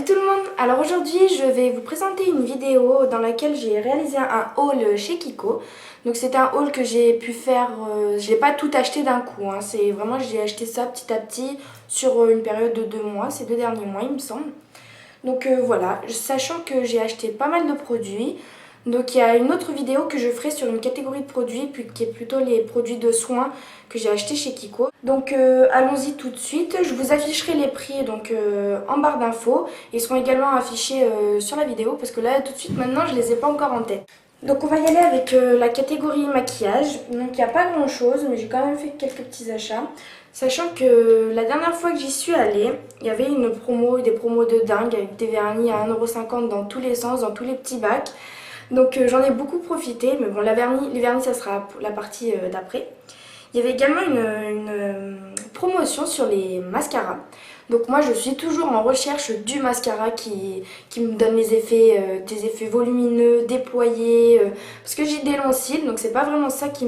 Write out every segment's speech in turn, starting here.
Salut tout le monde. Alors aujourd'hui je vais vous présenter une vidéo dans laquelle j'ai réalisé un haul chez Kiko. Donc c'est un haul que j'ai pu faire, je n'ai pas tout acheté d'un coup, hein. C'est vraiment j'ai acheté ça petit à petit sur une période de 2 mois, ces 2 derniers mois il me semble. Donc voilà, sachant que j'ai acheté pas mal de produits. Donc il y a une autre vidéo que je ferai sur une catégorie de produits qui est plutôt les produits de soins que j'ai acheté chez Kiko. Donc allons-y tout de suite. Je vous afficherai les prix donc en barre d'infos. Ils seront également affichés sur la vidéo parce que là tout de suite maintenant je les ai pas encore en tête. Donc on va y aller avec la catégorie maquillage. Donc il n'y a pas grand chose mais j'ai quand même fait quelques petits achats. Sachant que la dernière fois que j'y suis allée, il y avait une promo, des promos de dingue avec des vernis à 1,50 € dans tous les sens, dans tous les petits bacs. Donc j'en ai beaucoup profité, mais bon les vernis ça sera la partie d'après. Il y avait également une promotion sur les mascaras. Donc moi je suis toujours en recherche du mascara qui me donne les effets, des effets volumineux, déployés. Parce que j'ai des longs cils, donc c'est pas vraiment ça qui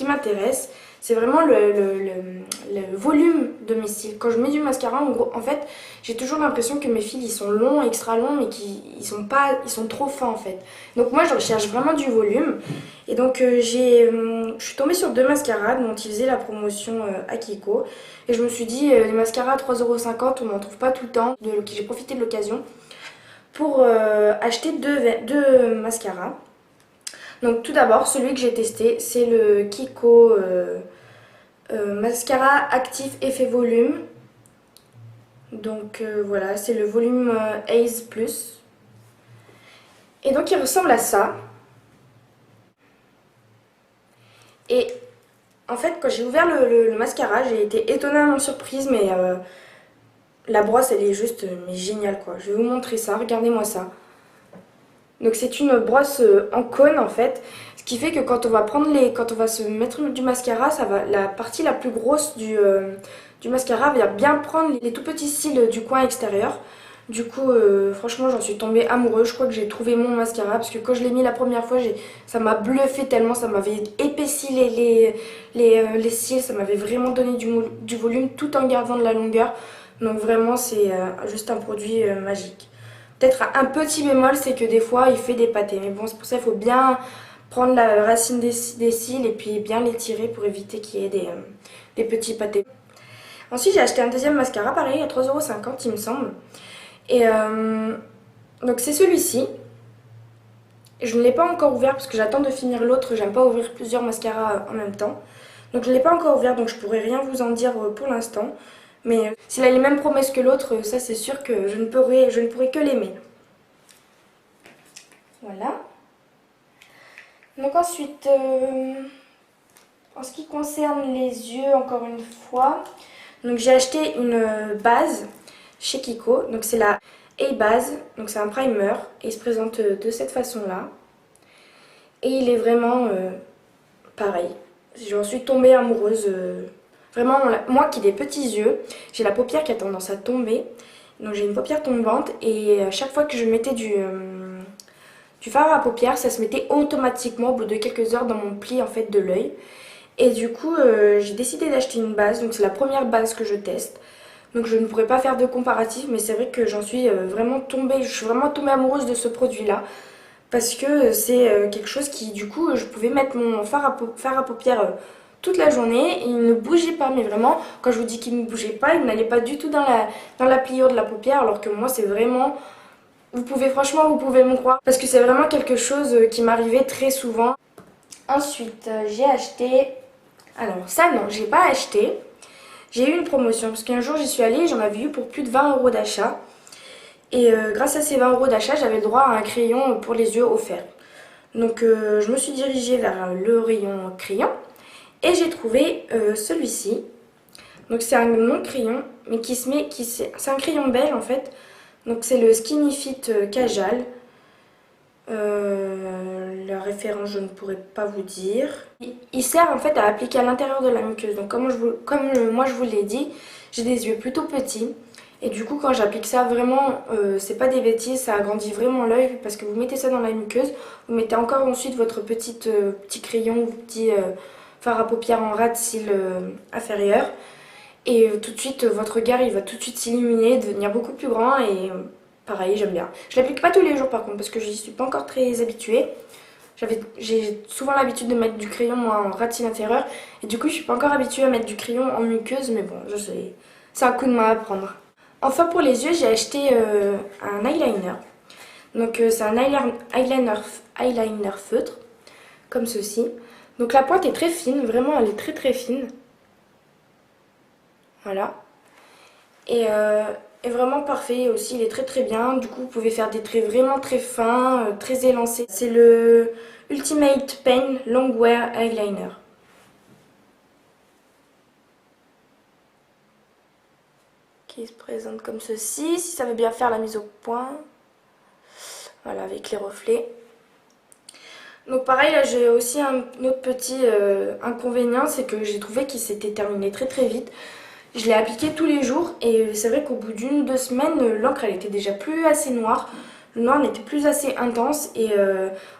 m'intéresse. C'est vraiment le volume de mes cils. Quand je mets du mascara, en fait, j'ai toujours l'impression que mes fils ils sont longs, extra longs, mais ils sont trop fins en fait. Donc moi, je recherche vraiment du volume. Et donc je suis tombée sur 2 mascaras dont ils faisaient la promotion à Kiko. Et je me suis dit, les mascaras à 3,50 €, on n'en trouve pas tout le temps. J'ai profité de l'occasion pour acheter deux mascaras. Donc tout d'abord, celui que j'ai testé, c'est le Kiko Mascara Actif Effet Volume. Donc voilà, c'est le volume Haze Plus. Et donc il ressemble à ça. Et en fait, quand j'ai ouvert le mascara, j'ai été étonnamment surprise, mais la brosse, elle est juste mais géniale quoi. Je vais vous montrer ça, regardez-moi ça. Donc c'est une brosse en cône en fait, ce qui fait que quand on va se mettre du mascara, la partie la plus grosse du mascara va bien prendre les tout petits cils du coin extérieur. Du coup franchement j'en suis tombée amoureuse, je crois que j'ai trouvé mon mascara parce que quand je l'ai mis la première fois ça m'a bluffé tellement, ça m'avait épaissi les cils, ça m'avait vraiment donné du volume tout en gardant de la longueur. Donc vraiment c'est juste un produit magique. Peut-être un petit bémol, c'est que des fois il fait des pâtés. Mais bon, c'est pour ça qu'il faut bien prendre la racine des cils et puis bien les tirer pour éviter qu'il y ait des petits pâtés. Ensuite, j'ai acheté un deuxième mascara, pareil, à 3,50 € il me semble. Et donc c'est celui-ci. Je ne l'ai pas encore ouvert parce que j'attends de finir l'autre. J'aime pas ouvrir plusieurs mascaras en même temps. Donc je ne l'ai pas encore ouvert, donc je pourrais rien vous en dire pour l'instant. Mais s'il a les mêmes promesses que l'autre, ça c'est sûr que je ne pourrai que l'aimer. Voilà. Donc ensuite, en ce qui concerne les yeux, encore une fois, donc j'ai acheté une base chez Kiko. Donc c'est la A-Base, donc c'est un primer et il se présente de cette façon-là. Et il est vraiment pareil. J'en suis tombée amoureuse. Vraiment, moi qui ai des petits yeux, j'ai la paupière qui a tendance à tomber. Donc j'ai une paupière tombante et à chaque fois que je mettais du fard à paupières, ça se mettait automatiquement au bout de quelques heures dans mon pli en fait de l'œil. Et du coup, j'ai décidé d'acheter une base. Donc c'est la première base que je teste. Donc je ne pourrais pas faire de comparatif, mais c'est vrai que je suis vraiment tombée amoureuse de ce produit-là. Parce que c'est quelque chose qui, du coup, je pouvais mettre mon fard à paupières toute la journée et il ne bougeait pas. Mais vraiment, quand je vous dis qu'il ne bougeait pas, il n'allait pas du tout dans la pliure de la paupière. Alors que moi, c'est vraiment... Franchement, vous pouvez me croire. Parce que c'est vraiment quelque chose qui m'arrivait très souvent. Ensuite, j'ai acheté... Alors ça, non, j'ai pas acheté. J'ai eu une promotion parce qu'un jour, j'y suis allée et j'en avais eu pour plus de 20 € d'achat. Et grâce à ces 20 € d'achat, j'avais le droit à un crayon pour les yeux offert. Donc je me suis dirigée vers le rayon crayon et j'ai trouvé celui-ci. Donc c'est un long crayon, mais c'est un crayon beige en fait. Donc c'est le Skinny Fit Kajal. La référence je ne pourrais pas vous dire. Il sert en fait à appliquer à l'intérieur de la muqueuse. Donc comme moi je vous l'ai dit, j'ai des yeux plutôt petits. Et du coup quand j'applique ça vraiment, c'est pas des bêtises, ça agrandit vraiment l'œil parce que vous mettez ça dans la muqueuse, vous mettez encore ensuite votre petit crayon ou petit fard à paupières en ras de cils inférieur. Et tout de suite votre regard il va tout de suite s'illuminer, devenir beaucoup plus grand et pareil, j'aime bien. Je l'applique pas tous les jours par contre parce que j'y suis pas encore très habituée. J'ai souvent l'habitude de mettre du crayon moi, en ratine inférieure et du coup je suis pas encore habituée à mettre du crayon en muqueuse, mais bon, je sais, c'est un coup de main à prendre. Enfin pour les yeux, j'ai acheté un eyeliner. Donc c'est un eyeliner feutre, comme ceci. Donc la pointe est très fine, vraiment elle est très très fine. Voilà. Et vraiment parfait aussi, il est très très bien. Du coup vous pouvez faire des traits vraiment très fins, très élancés. C'est le Ultimate Pen Longwear Eyeliner. Qui se présente comme ceci, si ça veut bien faire la mise au point. Voilà, avec les reflets. Donc pareil, là j'ai aussi un autre petit inconvénient, c'est que j'ai trouvé qu'il s'était terminé très très vite. Je l'ai appliqué tous les jours et c'est vrai qu'au bout d'une ou deux semaines, l'encre elle était déjà plus assez noire. Le noir n'était plus assez intense et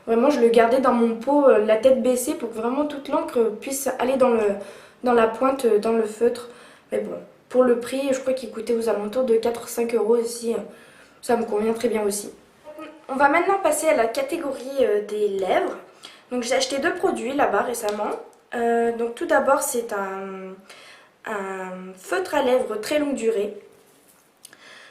vraiment je le gardais dans mon pot, la tête baissée pour que vraiment toute l'encre puisse aller dans la pointe, dans le feutre. Mais bon, pour le prix, je crois qu'il coûtait aux alentours de 4-5 € aussi. Ça me convient très bien aussi. On va maintenant passer à la catégorie des lèvres. Donc j'ai acheté deux produits là-bas récemment. Donc tout d'abord c'est un feutre à lèvres très longue durée.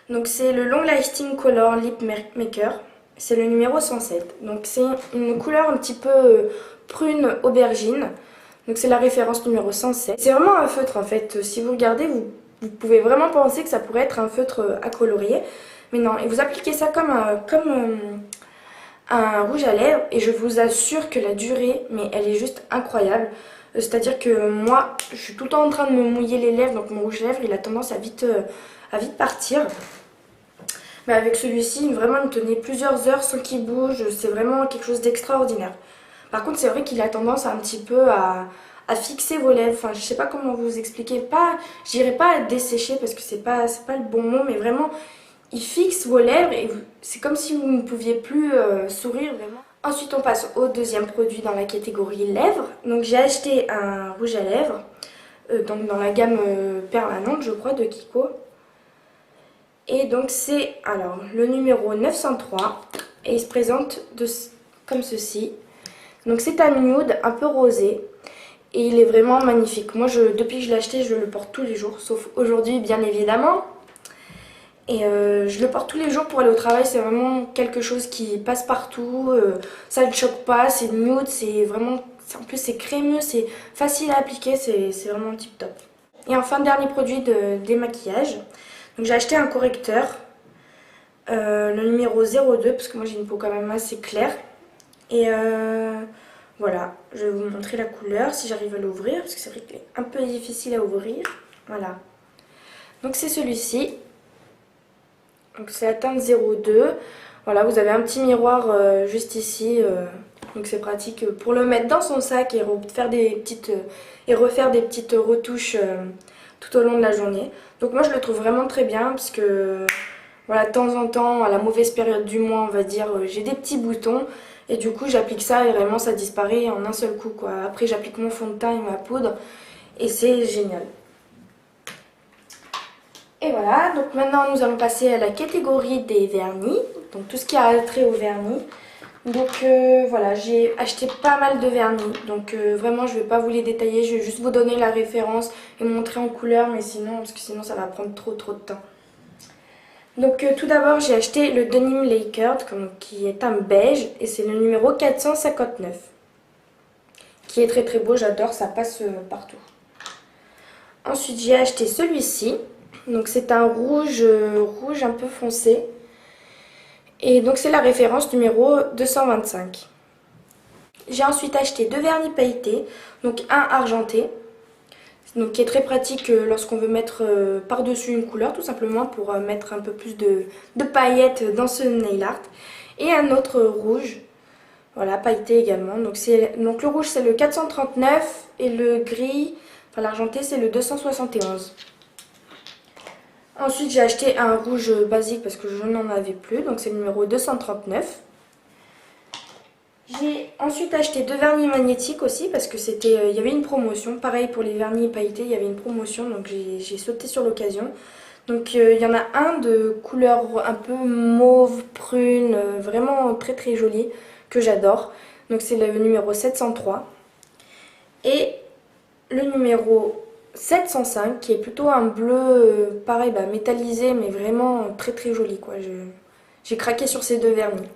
Donc c'est le Long Lasting Color Lip Maker. C'est le numéro 107. Donc c'est une couleur un petit peu prune aubergine. Donc c'est la référence numéro 107. C'est vraiment un feutre en fait. Si vous regardez, vous pouvez vraiment penser que ça pourrait être un feutre à colorier. Mais non, et vous appliquez ça comme un rouge à lèvres et je vous assure que la durée, mais elle est juste incroyable. C'est-à-dire que moi, je suis tout le temps en train de me mouiller les lèvres, donc mon rouge à lèvres, il a tendance à vite partir. Mais avec celui-ci, vraiment, il me tenait plusieurs heures sans qu'il bouge. C'est vraiment quelque chose d'extraordinaire. Par contre, c'est vrai qu'il a tendance un petit peu à fixer vos lèvres. Enfin, je sais pas comment vous expliquer. Je dirais pas à dessécher parce que c'est pas le bon mot, mais vraiment, il fixe vos lèvres et c'est comme si vous ne pouviez plus sourire vraiment. Ensuite on passe au deuxième produit dans la catégorie lèvres. Donc j'ai acheté un rouge à lèvres donc dans la gamme permanente je crois de Kiko. Et donc c'est alors le numéro 903 et il se présente comme ceci. Donc c'est un nude un peu rosé et il est vraiment magnifique. Moi depuis que je l'ai acheté je le porte tous les jours sauf aujourd'hui bien évidemment. Et je le porte tous les jours pour aller au travail, c'est vraiment quelque chose qui passe partout, ça ne choque pas, c'est nude, c'est vraiment, en plus c'est crémeux, c'est facile à appliquer, c'est vraiment tip top. Et enfin dernier produit de démaquillage, donc j'ai acheté un correcteur, le numéro 02 parce que moi j'ai une peau quand même assez claire. Et voilà, je vais vous montrer la couleur si j'arrive à l'ouvrir parce que c'est vrai qu'il est un peu difficile à ouvrir, voilà. Donc c'est celui-ci. Donc c'est la teinte 02. Voilà, vous avez un petit miroir juste ici. Donc c'est pratique pour le mettre dans son sac et refaire des petites retouches tout au long de la journée. Donc moi je le trouve vraiment très bien parce que voilà, de temps en temps, à la mauvaise période du mois, on va dire, j'ai des petits boutons. Et du coup j'applique ça et vraiment ça disparaît en un seul coup quoi. Après j'applique mon fond de teint et ma poudre et c'est génial. Et voilà, donc maintenant nous allons passer à la catégorie des vernis, donc tout ce qui a trait au vernis. Donc voilà, j'ai acheté pas mal de vernis, donc vraiment je vais pas vous les détailler, je vais juste vous donner la référence et montrer en couleur, mais sinon, parce que sinon ça va prendre trop de temps. Donc tout d'abord j'ai acheté le Denim Lacquered, qui est un beige, et c'est le numéro 459, qui est très très beau, j'adore, ça passe partout. Ensuite j'ai acheté celui-ci. Donc c'est un rouge un peu foncé. Et donc c'est la référence numéro 225. J'ai ensuite acheté deux vernis pailletés. Donc un argenté. Donc qui est très pratique lorsqu'on veut mettre par-dessus une couleur. Tout simplement pour mettre un peu plus de paillettes dans ce nail art. Et un autre rouge. Voilà, pailleté également. Donc le rouge c'est le 439 et le gris, enfin l'argenté c'est le 271. Ensuite j'ai acheté un rouge basique parce que je n'en avais plus, donc c'est le numéro 239. J'ai ensuite acheté deux vernis magnétiques aussi parce que il y avait une promotion. Pareil pour les vernis pailletés, il y avait une promotion, donc j'ai sauté sur l'occasion. Donc il y en a un de couleur un peu mauve, prune, vraiment très très joli, que j'adore. Donc c'est le numéro 703. Et le numéro 705 qui est plutôt un bleu, pareil, métallisé, mais vraiment très très joli quoi. J'ai craqué sur ces deux vernis.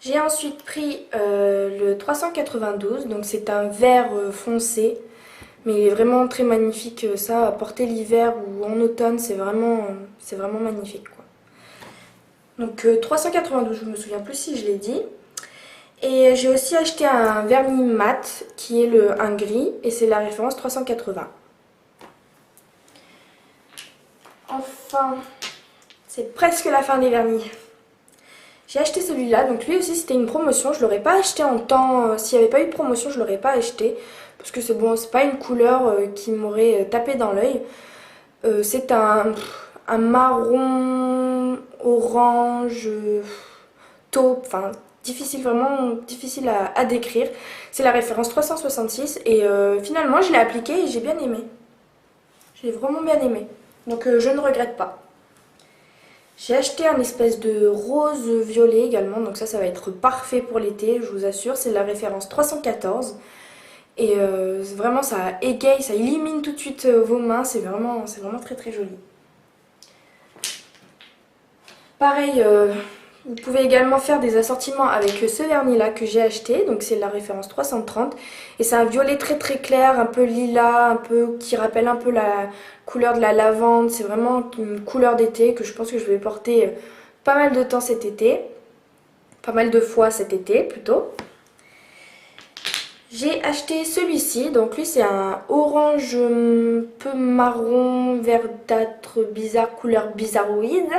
J'ai ensuite pris le 392, donc c'est un vert foncé. Mais il est vraiment très magnifique, ça, à porter l'hiver ou en automne, c'est vraiment magnifique, quoi. Donc 392, je me souviens plus si je l'ai dit. Et j'ai aussi acheté un vernis mat qui est un gris et c'est la référence 380. Enfin, c'est presque la fin des vernis. J'ai acheté celui-là, donc lui aussi c'était une promotion, je l'aurais pas acheté en temps, s'il n'y avait pas eu de promotion je l'aurais pas acheté. Parce que c'est bon, c'est pas une couleur qui m'aurait tapé dans l'œil. C'est un marron, orange, taupe, enfin difficile, vraiment difficile à décrire. C'est la référence 366 et finalement je l'ai appliqué et j'ai bien aimé. J'ai vraiment bien aimé. Donc je ne regrette pas. J'ai acheté un espèce de rose violet également, donc ça va être parfait pour l'été, je vous assure. C'est la référence 314. Et vraiment ça égaye, ça illumine tout de suite vos mains, c'est vraiment très très joli. Pareil, vous pouvez également faire des assortiments avec ce vernis là que j'ai acheté, donc c'est la référence 330. Et c'est un violet très très clair, un peu lilas, un peu qui rappelle un peu la couleur de la lavande. C'est vraiment une couleur d'été que je pense que je vais porter pas mal de temps cet été. Pas mal de fois cet été plutôt. J'ai acheté celui-ci, donc lui c'est un orange peu marron, verdâtre, bizarre, couleur bizarroïde,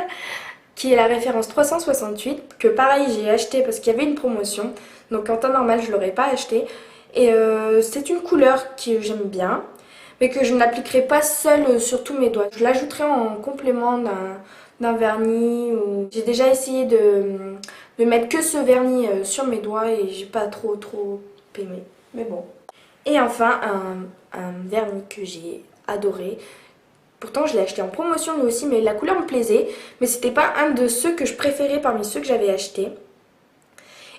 qui est la référence 368, que pareil j'ai acheté parce qu'il y avait une promotion, donc en temps normal je l'aurais pas acheté. Et c'est une couleur que j'aime bien, mais que je n'appliquerai pas seule sur tous mes doigts. Je l'ajouterai en complément d'un vernis, ou j'ai déjà essayé de mettre que ce vernis sur mes doigts et j'ai pas trop aimé. Mais bon. Et enfin, un vernis que j'ai adoré. Pourtant, je l'ai acheté en promotion lui aussi, mais la couleur me plaisait. Mais c'était pas un de ceux que je préférais parmi ceux que j'avais achetés.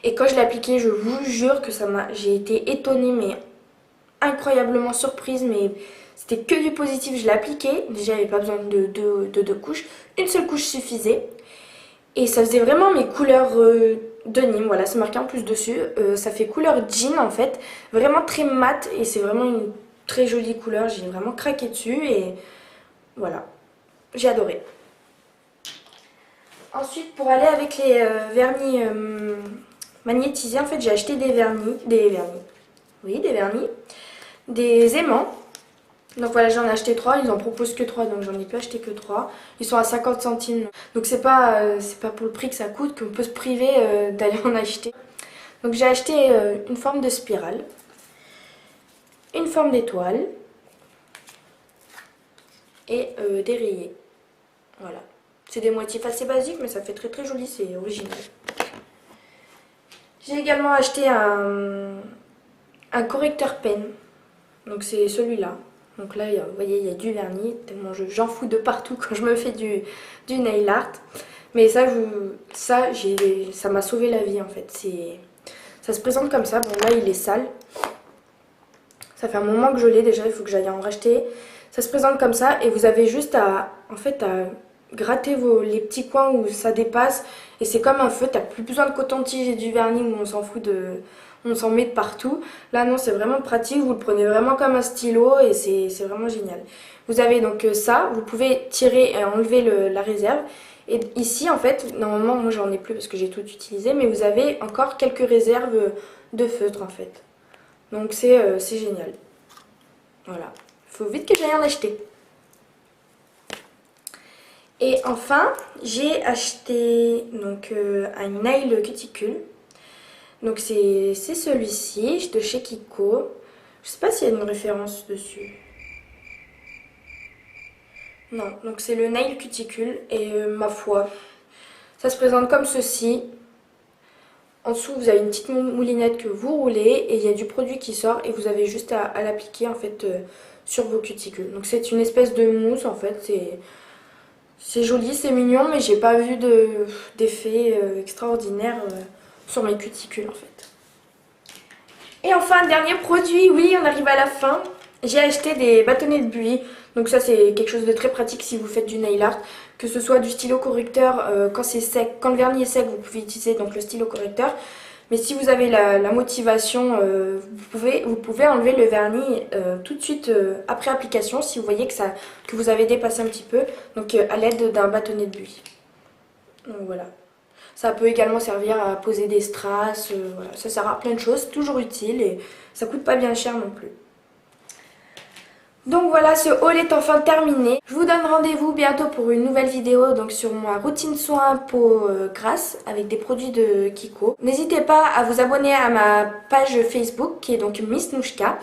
Et quand je l'ai appliqué, je vous jure que j'ai été étonnée, mais incroyablement surprise. Mais c'était que du positif. Je l'ai appliqué. Déjà, il n'y avait pas besoin de deux couches. Une seule couche suffisait. Et ça faisait vraiment mes couleurs de Nîmes, voilà, c'est marqué en plus dessus. Ça fait couleur jean en fait, vraiment très mat et c'est vraiment une très jolie couleur. J'ai vraiment craqué dessus et voilà, j'ai adoré. Ensuite, pour aller avec les vernis magnétisés, en fait, j'ai acheté des vernis, des aimants. Donc voilà, j'en ai acheté 3, ils en proposent que 3, donc j'en ai pu acheter que 3. Ils sont à 50 centimes, donc c'est pas pour le prix que ça coûte qu'on peut se priver d'aller en acheter. Donc j'ai acheté une forme de spirale, une forme d'étoile et des rayés. Voilà. C'est des motifs assez basiques, mais ça fait très très joli, c'est original. J'ai également acheté un correcteur pen, donc c'est celui-là. Donc là, vous voyez, il y a du vernis, tellement j'en fous de partout quand je me fais du nail art. Mais ça m'a sauvé la vie en fait. Ça se présente comme ça. Bon là, il est sale. Ça fait un moment que je l'ai déjà, il faut que j'aille en racheter. Ça se présente comme ça et vous avez juste à gratter les petits coins où ça dépasse. Et c'est comme un feu, t'as plus besoin de coton-tige et du vernis où on s'en fout on s'en met de partout. Là non, c'est vraiment pratique, vous le prenez vraiment comme un stylo et c'est vraiment génial. Vous avez donc ça, vous pouvez tirer et enlever la réserve. Et ici en fait, normalement moi j'en ai plus parce que j'ai tout utilisé, mais vous avez encore quelques réserves de feutre en fait. Donc c'est génial. Voilà, il faut vite que j'aille en acheter. Et enfin, j'ai acheté donc un nail cuticule. Donc c'est celui-ci de chez Kiko. Je sais pas s'il y a une référence dessus. Non, donc c'est le nail cuticule et ma foi, ça se présente comme ceci. En dessous vous avez une petite moulinette que vous roulez et il y a du produit qui sort et vous avez juste à l'appliquer en fait sur vos cuticules. Donc c'est une espèce de mousse en fait, c'est joli, c'est mignon, mais j'ai pas vu d'effet extraordinaire sur mes cuticules en fait. Et enfin, dernier produit, oui, on arrive à la fin. J'ai acheté des bâtonnets de buis. Donc ça, c'est quelque chose de très pratique si vous faites du nail art. Que ce soit du stylo correcteur, quand c'est sec, quand le vernis est sec, vous pouvez utiliser donc le stylo correcteur. Mais si vous avez la motivation, vous pouvez enlever le vernis tout de suite après application si vous voyez que vous avez dépassé un petit peu. Donc à l'aide d'un bâtonnet de buis. Donc voilà. Ça peut également servir à poser des strass, voilà. Ça sert à plein de choses, toujours utile et ça coûte pas bien cher non plus. Donc voilà, ce haul est enfin terminé. Je vous donne rendez-vous bientôt pour une nouvelle vidéo donc sur ma routine soin peau grasse avec des produits de Kiko. N'hésitez pas à vous abonner à ma page Facebook qui est donc Miss Nouchka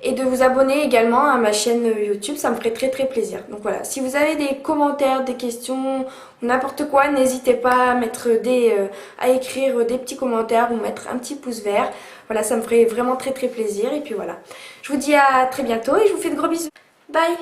et de vous abonner également à ma chaîne YouTube, ça me ferait très plaisir. Donc voilà, si vous avez des commentaires, des questions, n'importe quoi, n'hésitez pas à mettre à écrire des petits commentaires ou mettre un petit pouce vert. Voilà, ça me ferait vraiment très plaisir et puis voilà. Je vous dis à très bientôt et je vous fais de gros bisous. Bye!